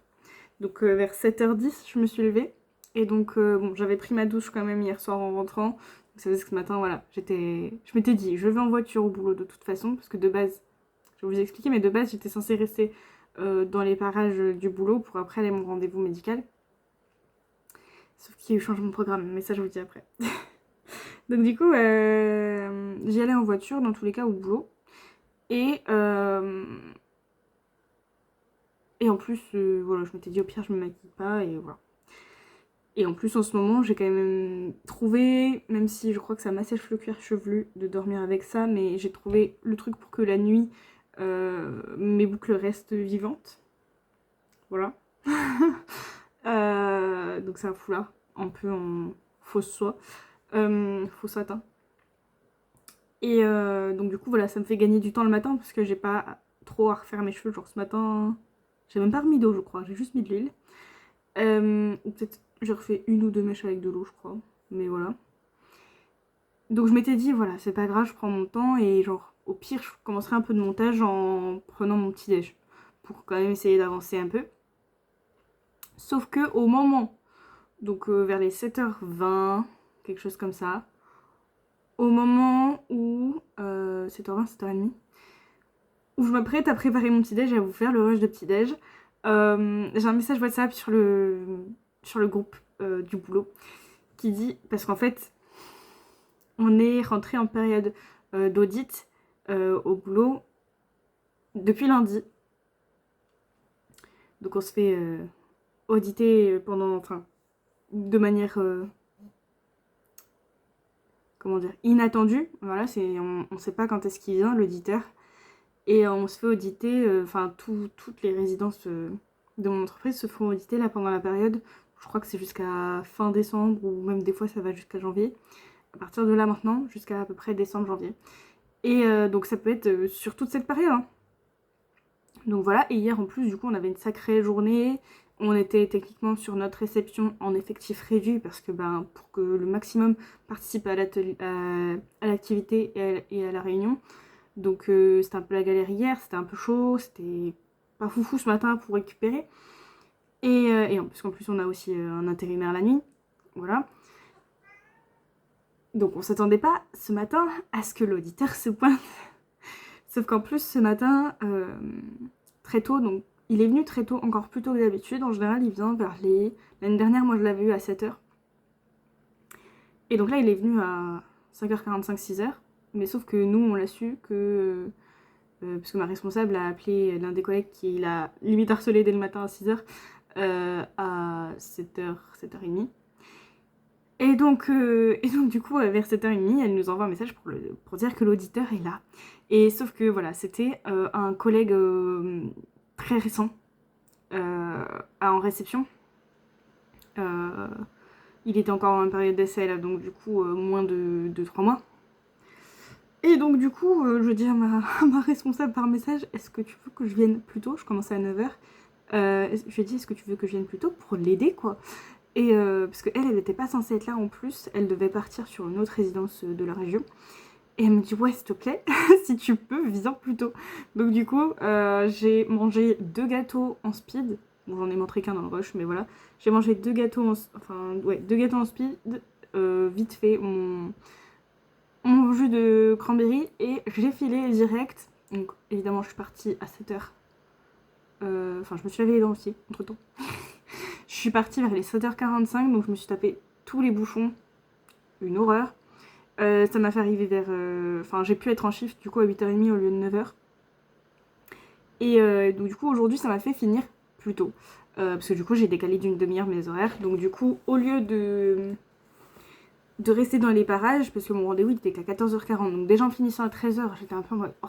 Donc vers 7h10, je me suis levée. Et donc, bon, j'avais pris ma douche quand même hier soir en rentrant. Donc ça faisait que ce matin, voilà, je m'étais dit, je vais en voiture au boulot de toute façon. Parce que de base, je vais vous expliquer, mais de base, j'étais censée rester dans les parages du boulot pour après aller à mon rendez-vous médical. Sauf qu'il y a eu changement de programme, mais ça, je vous dis après. Donc du coup, j'y allais en voiture, dans tous les cas, au boulot. Et en plus, voilà, je m'étais dit au pire, je me maquille pas, et voilà. Et en plus, en ce moment, j'ai quand même trouvé, même si je crois que ça m'assèche le cuir chevelu de dormir avec ça, mais j'ai trouvé le truc pour que la nuit, mes boucles restent vivantes. Voilà. Donc c'est un foulard, un peu en fausse soie, faux satin. Et donc du coup, voilà, ça me fait gagner du temps le matin parce que j'ai pas trop à refaire mes cheveux. Genre ce matin, j'ai même pas remis d'eau, je crois, j'ai juste mis de l'huile. Ou peut-être j'ai refait 1 ou 2 mèches avec de l'eau, je crois. Mais voilà. Donc je m'étais dit, voilà, c'est pas grave, je prends mon temps et genre, au pire, je commencerai un peu de montage en prenant mon petit déj. Pour quand même essayer d'avancer un peu. Sauf que au moment, donc vers les 7h20, quelque chose comme ça, au moment où, 7h20, 7h30, où je m'apprête à préparer mon petit déj et à vous faire le rush de petit déj, j'ai un message WhatsApp sur le groupe du boulot qui dit, parce qu'en fait, on est rentré en période d'audit au boulot depuis lundi. Donc on se fait auditer pendant, enfin, de manière comment dire, inattendu. Voilà, on sait pas quand est-ce qu'il vient, l'auditeur. Et on se fait auditer, enfin toutes les résidences de mon entreprise se font auditer là pendant la période. Je crois que c'est jusqu'à fin décembre ou même des fois ça va jusqu'à janvier. À partir de là maintenant, jusqu'à à peu près décembre-janvier. Et donc ça peut être sur toute cette période. Hein. Donc voilà, et hier en plus du coup on avait une sacrée journée. On était techniquement sur notre réception en effectif réduit parce que pour que le maximum participe à l'activité et à la réunion. Donc c'était un peu la galère hier, c'était un peu chaud, c'était pas foufou ce matin pour récupérer. Et en plus on a aussi un intérimaire la nuit. Voilà. Donc on s'attendait pas ce matin à ce que l'auditeur se pointe. Sauf qu'en plus ce matin, très tôt, donc il est venu très tôt, encore plus tôt que d'habitude. En général il vient vers les... L'année dernière moi je l'avais eu à 7h. Et donc là il est venu à 5h45, 6h. Mais sauf que nous on l'a su que... parce que ma responsable a appelé l'un des collègues qui l'a limite harcelé dès le matin à 6h à 7h, 7h30. Et donc du coup, vers 7h30, elle nous envoie un message pour dire que l'auditeur est là. Et sauf que voilà, c'était un collègue très récent en réception. Il était encore en période d'essai là, donc du coup, moins de 3 mois. Et donc du coup, je dis à ma responsable par message, est-ce que tu veux que je vienne plus tôt? Je commençais à 9h. Je lui ai dit, est-ce que tu veux que je vienne plus tôt pour l'aider, quoi? Et parce qu'elle n'était pas censée être là en plus, elle devait partir sur une autre résidence de la région. Et elle me dit, ouais, s'il te plaît, si tu peux, viens plus tôt. Donc du coup, j'ai mangé 2 gâteaux en speed. Bon, j'en ai montré qu'un dans le rush, mais voilà. J'ai mangé 2 gâteaux deux gâteaux en speed, vite fait, mon jus de cranberry, et j'ai filé direct. Donc évidemment, je suis partie à 7h. Enfin, je me suis lavé les dents aussi, entre temps. Je suis partie vers les 7h45, donc je me suis tapé tous les bouchons. Une horreur. Ça m'a fait arriver vers... Enfin, j'ai pu être en shift du coup à 8h30 au lieu de 9h. Et donc du coup, aujourd'hui, ça m'a fait finir plus tôt. Parce que du coup, j'ai décalé d'une demi-heure mes horaires. Donc du coup, au lieu de rester dans les parages, parce que mon rendez-vous il était qu'à 14h40, donc déjà en finissant à 13h, j'étais un peu en mode... Oh,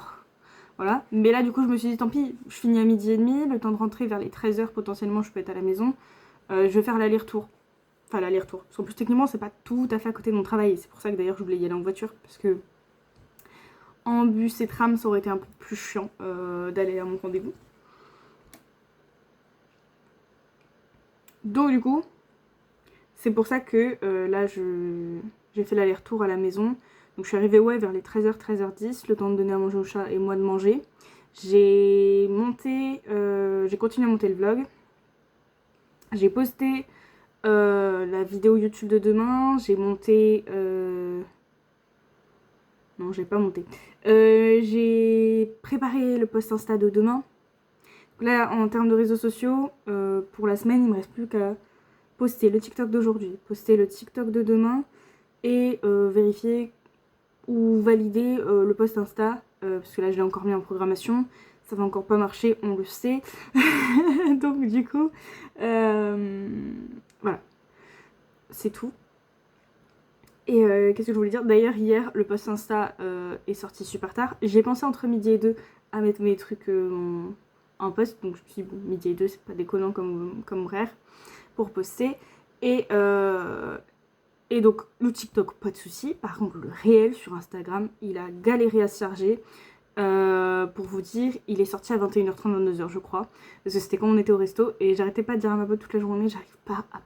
voilà. Mais là, du coup, je me suis dit, tant pis, je finis à 12h30, le temps de rentrer vers les 13h, potentiellement, je peux être à la maison. Je vais faire l'aller-retour. Enfin, l'aller-retour. Parce qu'en plus, techniquement, c'est pas tout à fait à côté de mon travail. C'est pour ça que d'ailleurs, je voulais y aller en voiture. Parce que en bus et tram, ça aurait été un peu plus chiant d'aller à mon rendez-vous. Donc, du coup, c'est pour ça que là, j'ai fait l'aller-retour à la maison. Donc, je suis arrivée, ouais, vers les 13h, 13h10, le temps de donner à manger au chat et moi de manger. J'ai continué à monter le vlog. J'ai posté la vidéo YouTube de demain. J'ai monté... Non, j'ai pas monté. J'ai préparé le post Insta de demain. Là, en termes de réseaux sociaux, pour la semaine, il me reste plus qu'à poster le TikTok d'aujourd'hui, poster le TikTok de demain et vérifier ou valider le post Insta. Parce que là, je l'ai encore mis en programmation. Ça va encore pas marcher, on le sait. Donc, du coup, voilà. C'est tout. Et qu'est-ce que je voulais dire? D'ailleurs, hier, le post Insta est sorti super tard. J'ai pensé entre midi et 2 à mettre mes trucs en post. Donc je me suis dit, bon, midi et 2, c'est pas déconnant comme horaire pour poster. Et donc, le TikTok, pas de souci. Par contre, le réel sur Instagram, il a galéré à se charger. Pour vous dire, il est sorti à 21h30, 22h, je crois. Parce que c'était quand on était au resto. Et j'arrêtais pas de dire à ma pote toute la journée, j'arrive pas à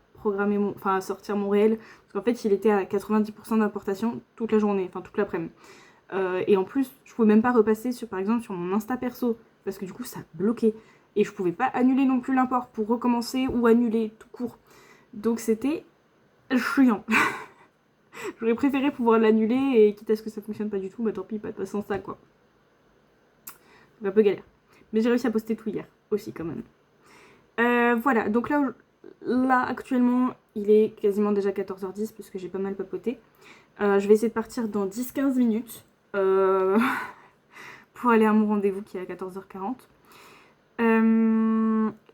à sortir mon réel. Parce qu'en fait, il était à 90% d'importation toute la journée, enfin toute l'après-midi. Et en plus, je pouvais même pas repasser par exemple, sur mon Insta perso. Parce que du coup, ça bloquait. Et je pouvais pas annuler non plus l'import pour recommencer ou annuler tout court. Donc c'était chiant. J'aurais préféré pouvoir l'annuler et quitte à ce que ça fonctionne pas du tout, bah tant pis, pas de passer sans ça quoi. C'est un peu galère. Mais j'ai réussi à poster tout hier aussi quand même. Voilà, donc là actuellement il est quasiment déjà 14h10 parce que j'ai pas mal papoté. Je vais essayer de partir dans 10-15 minutes pour aller à mon rendez-vous qui est à 14h40.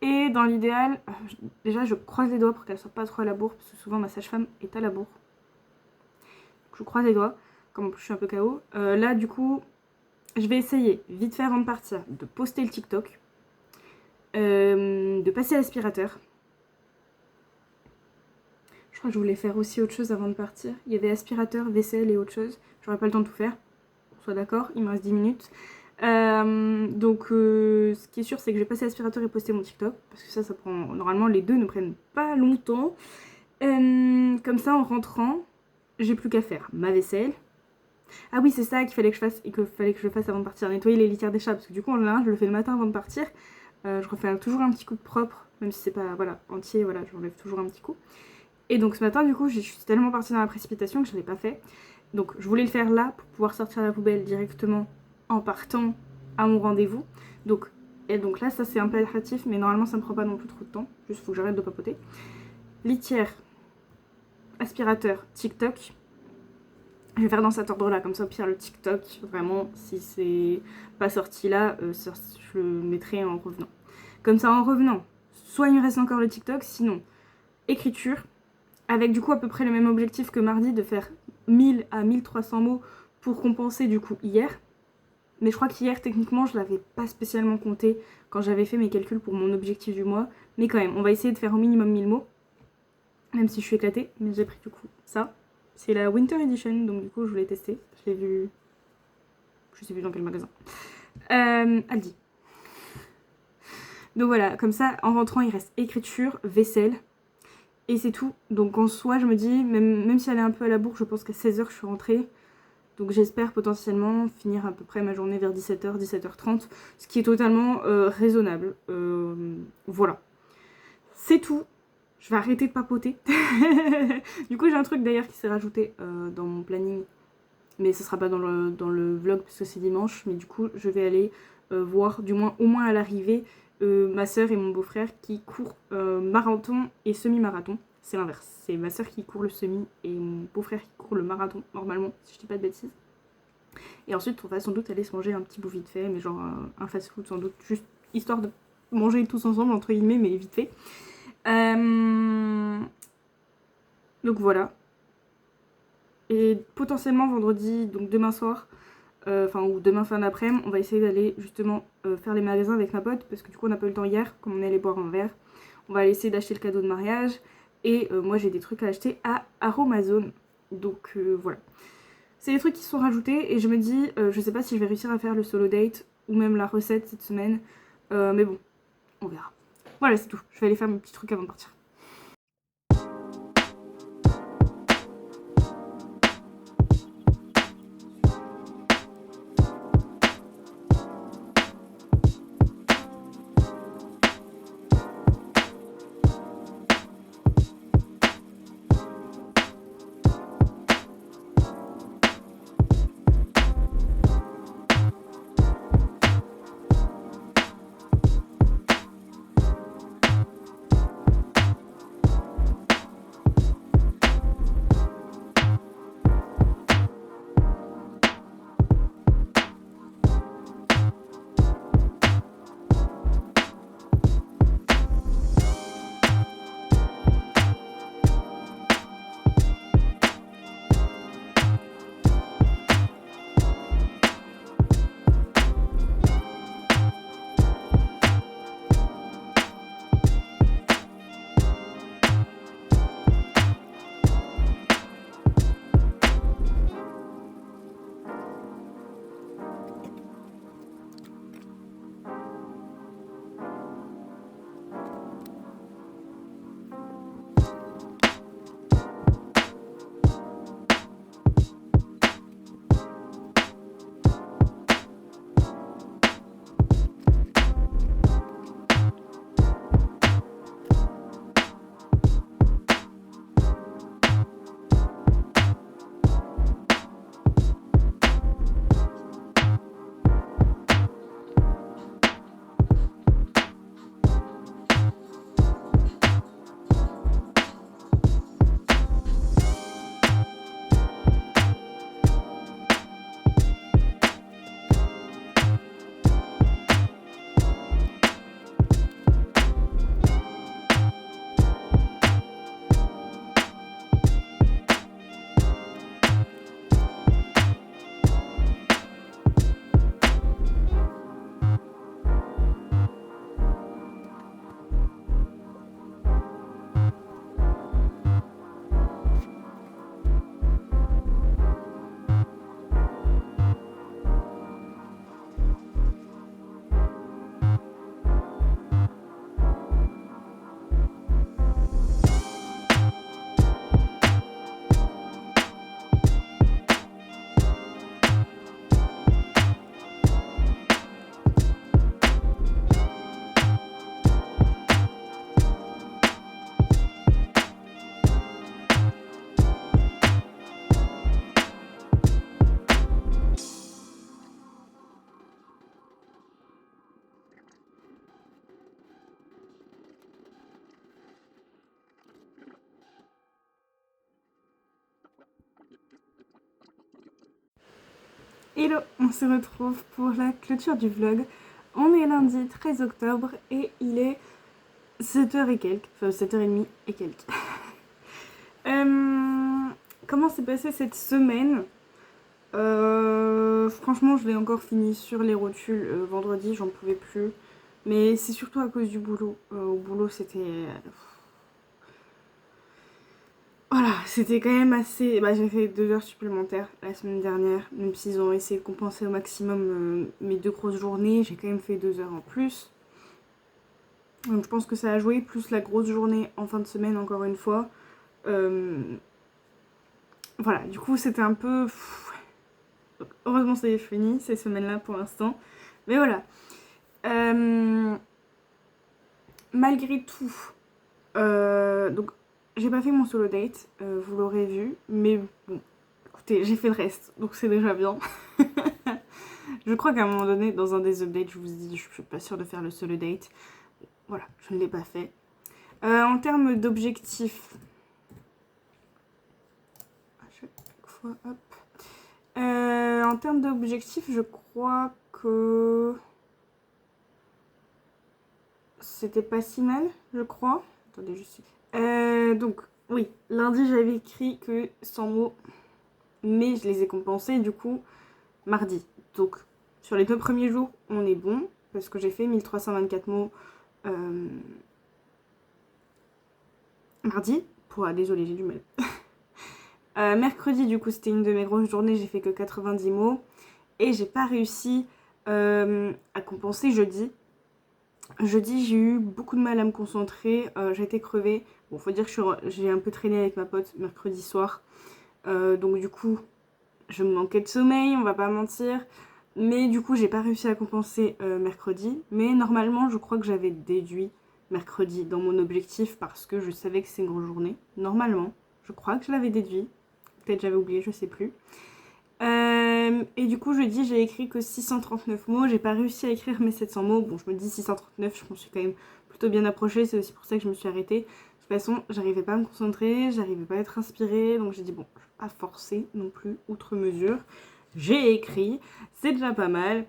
Et dans l'idéal, déjà je croise les doigts pour qu'elle soit pas trop à la bourre parce que souvent ma sage-femme est à la bourre. je croise les doigts, comme en plus je suis un peu KO. Là du coup, je vais essayer, vite fait avant de partir, de poster le TikTok, de passer l'aspirateur. Je crois que je voulais faire aussi autre chose avant de partir. Il y avait aspirateur, vaisselle et autre chose. J'aurais pas le temps de tout faire, on soit d'accord, il me reste 10 minutes. Donc ce qui est sûr c'est que je vais passer l'aspirateur et poster mon TikTok parce que ça prend, normalement les deux ne prennent pas longtemps. Comme ça en rentrant j'ai plus qu'à faire ma vaisselle. Ah oui c'est ça qu'il fallait que je fasse et fallait que je fasse avant de partir, nettoyer les litières des chats parce que du coup en général je le fais le matin avant de partir. Je refais toujours un petit coup de propre même si c'est pas voilà, entier, voilà, j'enlève toujours un petit coup. Et donc ce matin du coup je suis tellement partie dans la précipitation que je l'ai pas fait. Donc je voulais le faire là pour pouvoir sortir la poubelle directement en partant à mon rendez-vous. Donc là ça c'est impératif mais normalement ça me prend pas non plus trop de temps. Juste faut que j'arrête de papoter. Litière, aspirateur, TikTok. Je vais faire dans cet ordre là, comme ça au pire le TikTok, vraiment si c'est pas sorti là, je le mettrai en revenant. Comme ça en revenant, soit il me reste encore le TikTok, sinon écriture, avec du coup à peu près le même objectif que mardi de faire 1000 à 1300 mots pour compenser du coup hier. Mais je crois qu'hier techniquement je l'avais pas spécialement compté quand j'avais fait mes calculs pour mon objectif du mois. Mais quand même, on va essayer de faire au minimum 1000 mots. Même si je suis éclatée, mais j'ai pris du coup ça. C'est la Winter Edition, donc du coup je voulais tester. Je l'ai vu, je sais plus dans quel magasin. Aldi. Donc voilà, comme ça en rentrant il reste écriture, vaisselle. Et c'est tout. Donc en soi, je me dis, même si elle est un peu à la bourre, je pense qu'à 16h, je suis rentrée. Donc j'espère potentiellement finir à peu près ma journée vers 17h, 17h30. Ce qui est totalement raisonnable. Voilà. C'est tout. Je vais arrêter de papoter. Du coup, j'ai un truc d'ailleurs qui s'est rajouté dans mon planning. Mais ce sera pas dans le vlog parce que c'est dimanche. Mais du coup, je vais aller voir, du moins au moins à l'arrivée, ma soeur et mon beau-frère qui courent marathon et semi-marathon. C'est l'inverse. C'est ma soeur qui court le semi et mon beau-frère qui court le marathon, normalement, si je dis pas de bêtises. Et ensuite, on va sans doute aller se manger un petit bout vite fait, mais genre un fast-food sans doute, juste histoire de manger tous ensemble, entre guillemets, mais vite fait. Donc voilà. Et potentiellement vendredi, donc demain soir, ou demain fin d'après-midi, on va essayer d'aller justement faire les magasins avec ma pote parce que du coup on n'a pas eu le temps hier, comme on est allé boire un verre. On va aller essayer d'acheter le cadeau de mariage et moi j'ai des trucs à acheter à Aromazone. Donc voilà. C'est des trucs qui sont rajoutés et je me dis, je sais pas si je vais réussir à faire le solo date ou même la recette cette semaine. Mais bon, on verra. Voilà, c'est tout. Je vais aller faire mes petits trucs avant de partir. Hello, on se retrouve pour la clôture du vlog. On est lundi 13 octobre et il est 7h et quelques, enfin 7h30 et quelques. Comment s'est passée cette semaine? Franchement, je l'ai encore fini sur les rotules vendredi, j'en pouvais plus. Mais c'est surtout à cause du boulot. Au boulot, c'était... Voilà, c'était quand même assez... Bah, j'ai fait 2 heures supplémentaires la semaine dernière, même s'ils ont essayé de compenser au maximum mes 2 grosses journées, j'ai quand même fait 2 heures en plus. Donc je pense que ça a joué, plus la grosse journée en fin de semaine encore une fois. Voilà, du coup c'était un peu... Donc, heureusement ça y est fini, ces semaines-là pour l'instant. Mais voilà. Malgré tout, donc j'ai pas fait mon solo date, vous l'aurez vu, mais bon, écoutez, j'ai fait le reste, donc c'est déjà bien. Je crois qu'à un moment donné, dans un des updates, je vous ai dit je suis pas sûre de faire le solo date. Voilà, je ne l'ai pas fait. En termes d'objectifs, à chaque fois, hop. En termes d'objectifs, je crois que c'était pas si mal, je crois. Attendez, je suis... donc, oui, lundi j'avais écrit que 100 mots, mais je les ai compensés du coup mardi. Donc, sur les 2 premiers jours, on est bon, parce que j'ai fait 1324 mots mardi. Désolée, j'ai du mal. Mercredi, du coup, c'était une de mes grosses journées, j'ai fait que 90 mots. Et j'ai pas réussi à compenser jeudi. Jeudi, j'ai eu beaucoup de mal à me concentrer, j'ai été crevée. Bon, faut dire que j'ai un peu traîné avec ma pote mercredi soir. Donc du coup, je me manquais de sommeil, on va pas mentir. Mais du coup, j'ai pas réussi à compenser mercredi. Mais normalement, je crois que j'avais déduit mercredi dans mon objectif parce que je savais que c'est une grosse journée. Normalement, je crois que je l'avais déduit. Peut-être j'avais oublié, je sais plus. Et du coup, jeudi, j'ai écrit que 639 mots. J'ai pas réussi à écrire mes 700 mots. Bon, je me dis 639, je m'en suis quand même plutôt bien approchée. C'est aussi pour ça que je me suis arrêtée. De toute façon, j'arrivais pas à me concentrer, j'arrivais pas à être inspirée. Donc j'ai dit, bon, je vais pas forcer non plus, outre mesure. J'ai écrit, c'est déjà pas mal.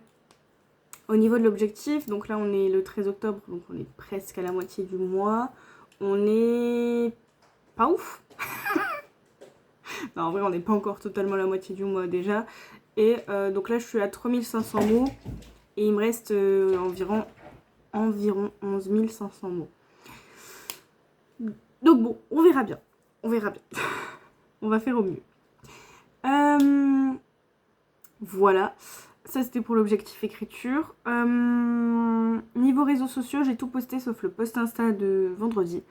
Au niveau de l'objectif, donc là, on est le 13 octobre, donc on est presque à la moitié du mois. On est pas ouf. Non, en vrai, on n'est pas encore totalement à la moitié du mois déjà. Et donc là, je suis à 3500 mots. Et il me reste environ 11 500 mots. Donc bon, on verra bien. On verra bien. On va faire au mieux. Voilà. Ça, c'était pour l'objectif écriture. Niveau réseaux sociaux, j'ai tout posté sauf le post Insta de vendredi.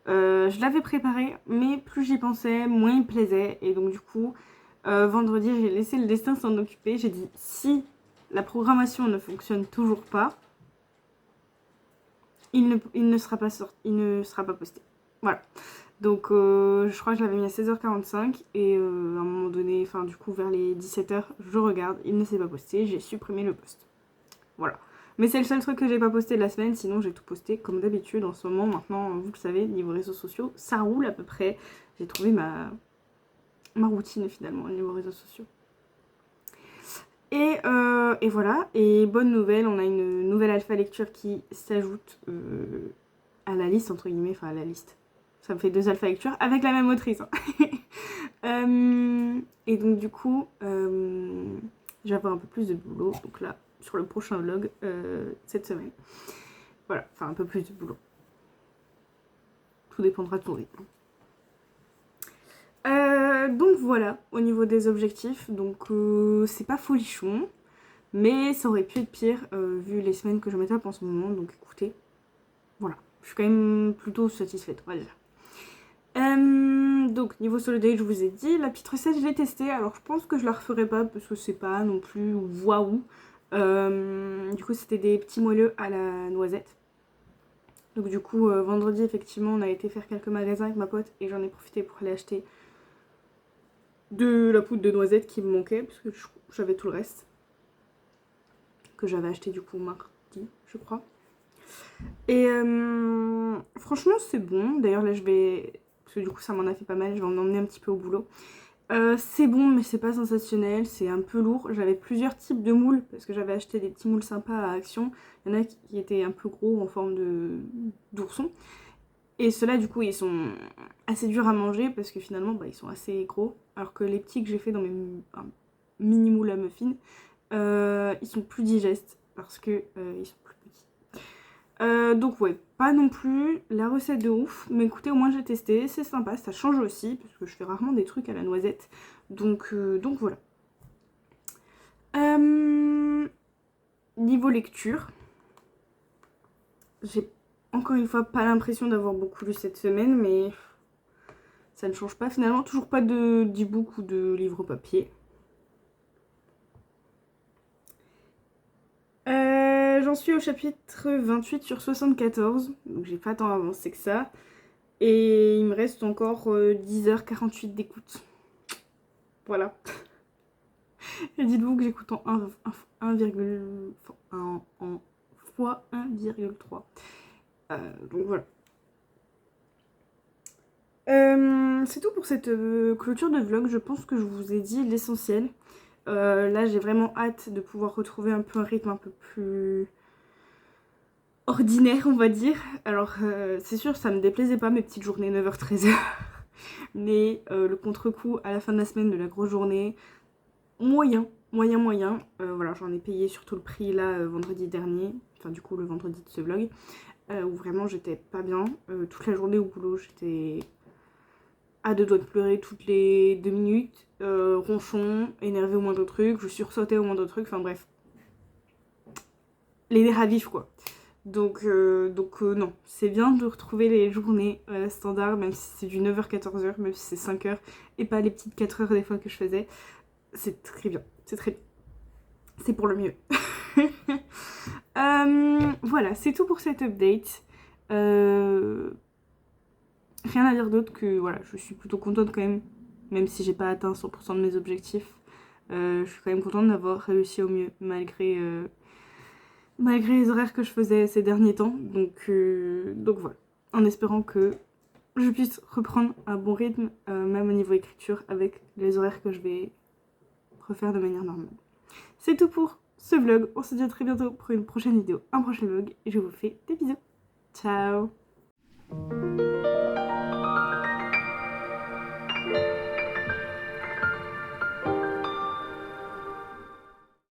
Je l'avais préparé, mais plus j'y pensais, moins il me plaisait. Et donc du coup, vendredi, j'ai laissé le destin s'en occuper. J'ai dit, si la programmation ne fonctionne toujours pas, il ne sera pas sorti, il ne sera pas posté. Voilà. Donc je crois que je l'avais mis à 16h45 et à un moment donné, enfin du coup vers les 17h, je regarde, il ne s'est pas posté, j'ai supprimé le post. Voilà. Mais c'est le seul truc que j'ai pas posté de la semaine, sinon j'ai tout posté comme d'habitude en ce moment. Maintenant, vous le savez, niveau réseaux sociaux, ça roule à peu près. J'ai trouvé ma routine finalement au niveau réseaux sociaux. Et voilà, et bonne nouvelle, on a une nouvelle alpha lecture qui s'ajoute à la liste, entre guillemets, enfin à la liste. Ça me fait 2 alpha lectures avec la même autrice. Et donc du coup, je vais avoir un peu plus de boulot, donc là, sur le prochain vlog, cette semaine. Voilà, enfin un peu plus de boulot. Tout dépendra de ton rythme. Donc voilà, au niveau des objectifs, donc c'est pas folichon, mais ça aurait pu être pire vu les semaines que je me tape en ce moment, donc écoutez, voilà, je suis quand même plutôt satisfaite, on va dire. Donc niveau solo date, je vous ai dit, la petite recette je l'ai testée, alors je pense que je la referai pas parce que c'est pas non plus waouh. Du coup c'était des petits moelleux à la noisette. Donc du coup vendredi effectivement on a été faire quelques magasins avec ma pote et j'en ai profité pour aller acheter de la poudre de noisette qui me manquait parce que j'avais tout le reste. Que j'avais acheté du coup mardi je crois. Et franchement c'est bon, d'ailleurs là je vais... Parce que du coup ça m'en a fait pas mal, je vais en emmener un petit peu au boulot. C'est bon, mais c'est pas sensationnel, c'est un peu lourd. J'avais plusieurs types de moules, parce que j'avais acheté des petits moules sympas à Action. Il y en a qui étaient un peu gros en forme d'ourson. Et ceux-là, du coup, ils sont assez durs à manger, parce que finalement, ils sont assez gros. Alors que les petits que j'ai fait dans mes mini moules à muffins, ils sont plus digestes, parce que ils sont plus petits. Donc ouais, pas non plus la recette de ouf, mais écoutez, au moins j'ai testé, c'est sympa, ça change aussi, parce que je fais rarement des trucs à la noisette, donc voilà. Niveau lecture, j'ai encore une fois pas l'impression d'avoir beaucoup lu cette semaine, mais ça ne change pas finalement, toujours pas d'e-book ou de livre papier. J'en suis au chapitre 28 sur 74, donc j'ai pas tant avancé que ça. Et il me reste encore 10h48 d'écoute. Voilà. Et dites-vous que j'écoute en 1,1 fois 1,3. Donc voilà. C'est tout pour cette clôture de vlog. Je pense que je vous ai dit l'essentiel. Là, j'ai vraiment hâte de pouvoir retrouver un peu un rythme un peu plus ordinaire, on va dire. Alors, c'est sûr, ça me déplaisait pas mes petites journées 9h-13h. Mais le contre-coup à la fin de la semaine de la grosse journée, moyen. Voilà, j'en ai payé surtout le prix là vendredi dernier. Enfin, du coup, le vendredi de ce vlog. Où vraiment j'étais pas bien. Toute la journée au boulot, j'étais à deux doigts de pleurer toutes les 2 minutes. Ronchon, énervé au moindre truc, je sursautais au moindre truc. Enfin bref. Les nerfs à vif quoi. Donc non, c'est bien de retrouver les journées standards, même si c'est du 9h-14h, même si c'est 5h, et pas les petites 4h des fois que je faisais. C'est très bien, c'est très bien. C'est pour le mieux. Voilà, c'est tout pour cette update. Rien à dire d'autre que voilà, je suis plutôt contente quand même si j'ai pas atteint 100% de mes objectifs. Je suis quand même contente d'avoir réussi au mieux malgré les horaires que je faisais ces derniers temps. Donc voilà, en espérant que je puisse reprendre un bon rythme, même au niveau écriture, avec les horaires que je vais refaire de manière normale. C'est tout pour ce vlog. On se dit à très bientôt pour une prochaine vidéo, un prochain vlog. Et je vous fais des bisous. Ciao!